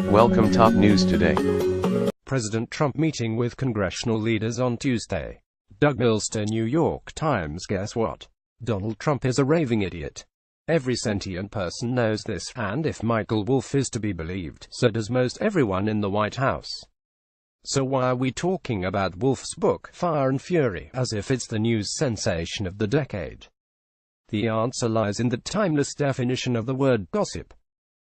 Welcome top news today. President Trump meeting with congressional leaders on Tuesday. Doug MillsThe, New York Times. Guess what? Donald Trump is a raving idiot. Every sentient person knows this, and if Michael Wolff is to be believed, so does most everyone in the White House. So why are we talking about Wolff's book, Fire and Fury, as if it's the news sensation of the decade? The answer lies in the timeless definition of the word gossip.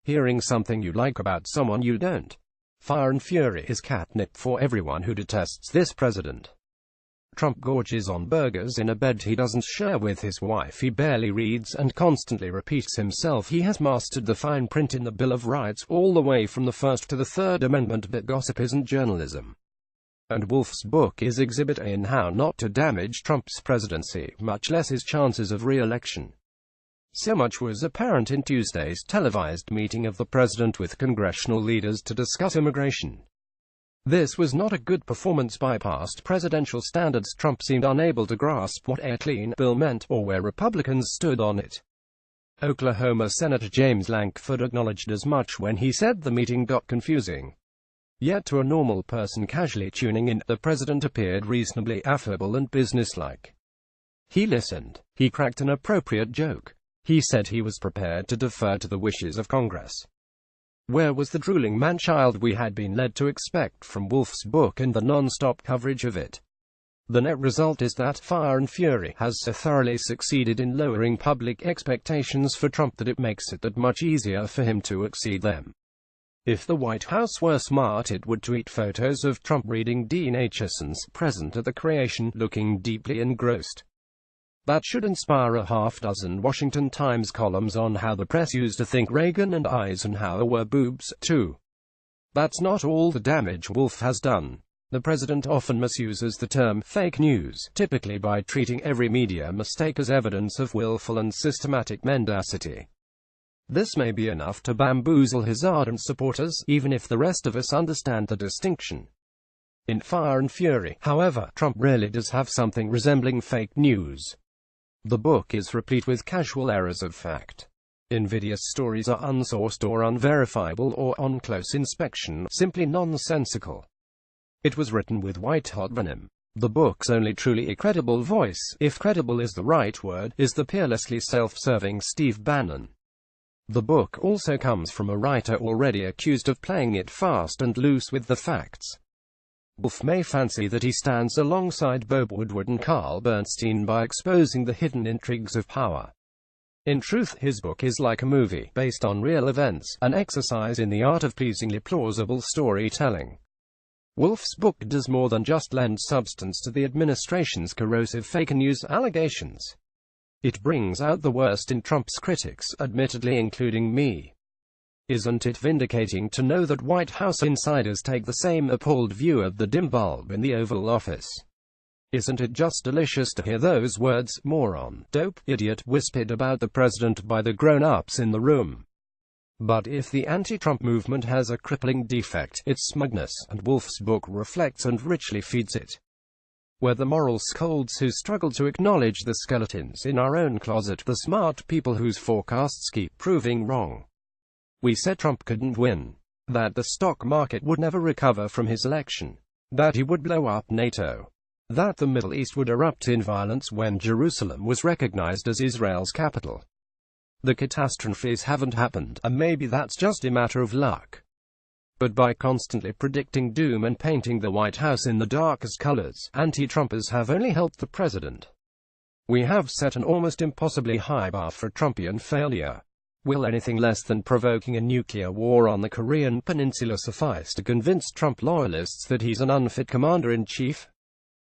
Hearing something you like about someone you don't. Fire and fury is catnip for everyone who detests this president. Trump gorges on burgers in a bed he doesn't share with his wife. He barely reads and constantly repeats himself. He has mastered the fine print in the Bill of Rights, all the way from the First to the Third Amendment, but gossip isn't journalism. And Wolff's book is Exhibit A in how not to damage Trump's presidency, much less his chances of re-election. So much was apparent in Tuesday's televised meeting of the president with congressional leaders to discuss immigration. This was not a good performance by past presidential standards. Trump seemed unable to grasp what a clean bill meant, or where Republicans stood on it. Oklahoma Senator James Lankford acknowledged as much when he said the meeting got confusing. Yet to a normal person casually tuning in, the president appeared reasonably affable and businesslike. He listened. He cracked an appropriate joke. He said he was prepared to defer to the wishes of Congress. Where was the drooling man-child we had been led to expect from Wolff's book and the non-stop coverage of it? The net result is that Fire and Fury has so thoroughly succeeded in lowering public expectations for Trump that it makes it that much easier for him to exceed them. If the White House were smart, it would tweet photos of Trump reading Dean Acheson's Present at the Creation, looking deeply engrossed. That should inspire a half-dozen Washington Times columns on how the press used to think Reagan and Eisenhower were boobs, too. That's not all the damage Wolff has done. The president often misuses the term fake news, typically by treating every media mistake as evidence of willful and systematic mendacity. This may be enough to bamboozle his ardent supporters, even if the rest of us understand the distinction. In Fire and Fury, however, Trump really does have something resembling fake news. The book is replete with casual errors of fact. Invidious stories are unsourced or unverifiable, or on close inspection, simply nonsensical. It was written with white-hot venom. The book's only truly credible voice, if credible is the right word, is the peerlessly self-serving Steve Bannon. The book also comes from a writer already accused of playing it fast and loose with the facts. Wolff may fancy that he stands alongside Bob Woodward and Carl Bernstein by exposing the hidden intrigues of power. In truth, his book is like a movie, based on real events, an exercise in the art of pleasingly plausible storytelling. Wolff's book does more than just lend substance to the administration's corrosive fake news allegations. It brings out the worst in Trump's critics, admittedly including me. Isn't it vindicating to know that White House insiders take the same appalled view of the dim bulb in the Oval Office? Isn't it just delicious to hear those words, moron, dope, idiot, whispered about the president by the grown-ups in the room? But if the anti-Trump movement has a crippling defect, it's smugness, and Wolff's book reflects and richly feeds it. We're the moral scolds who struggle to acknowledge the skeletons in our own closet, the smart people whose forecasts keep proving wrong. We said Trump couldn't win, that the stock market would never recover from his election, that he would blow up NATO, that the Middle East would erupt in violence when Jerusalem was recognized as Israel's capital. The catastrophes haven't happened, and maybe that's just a matter of luck. But by constantly predicting doom and painting the White House in the darkest colors, anti-Trumpers have only helped the president. We have set an almost impossibly high bar for Trumpian failure. Will anything less than provoking a nuclear war on the Korean Peninsula suffice to convince Trump loyalists that he's an unfit commander-in-chief?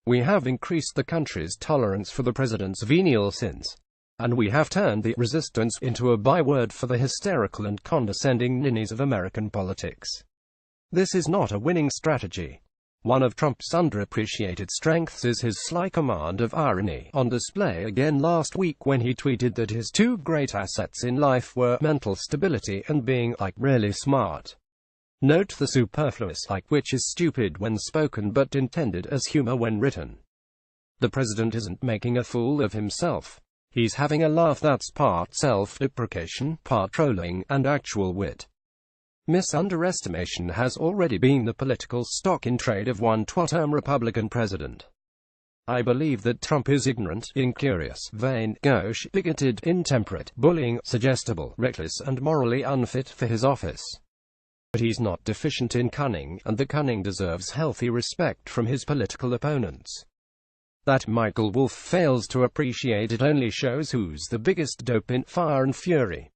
We have increased the country's tolerance for the president's venial sins, and we have turned the resistance into a byword for the hysterical and condescending ninnies of American politics. This is not a winning strategy. One of Trump's underappreciated strengths is his sly command of irony, on display again last week when he tweeted that his two great assets in life were mental stability and being, like, really smart. Note the superfluous like, which is stupid when spoken but intended as humor when written. The president isn't making a fool of himself. He's having a laugh that's part self-deprecation, part trolling, and actual wit. Misunderestimation has already been the political stock in trade of one twat-term Republican president. I believe that Trump is ignorant, incurious, vain, gauche, bigoted, intemperate, bullying, suggestible, reckless, and morally unfit for his office. But he's not deficient in cunning, and the cunning deserves healthy respect from his political opponents. That Michael Wolff fails to appreciate it only shows who's the biggest dope in Fire and Fury.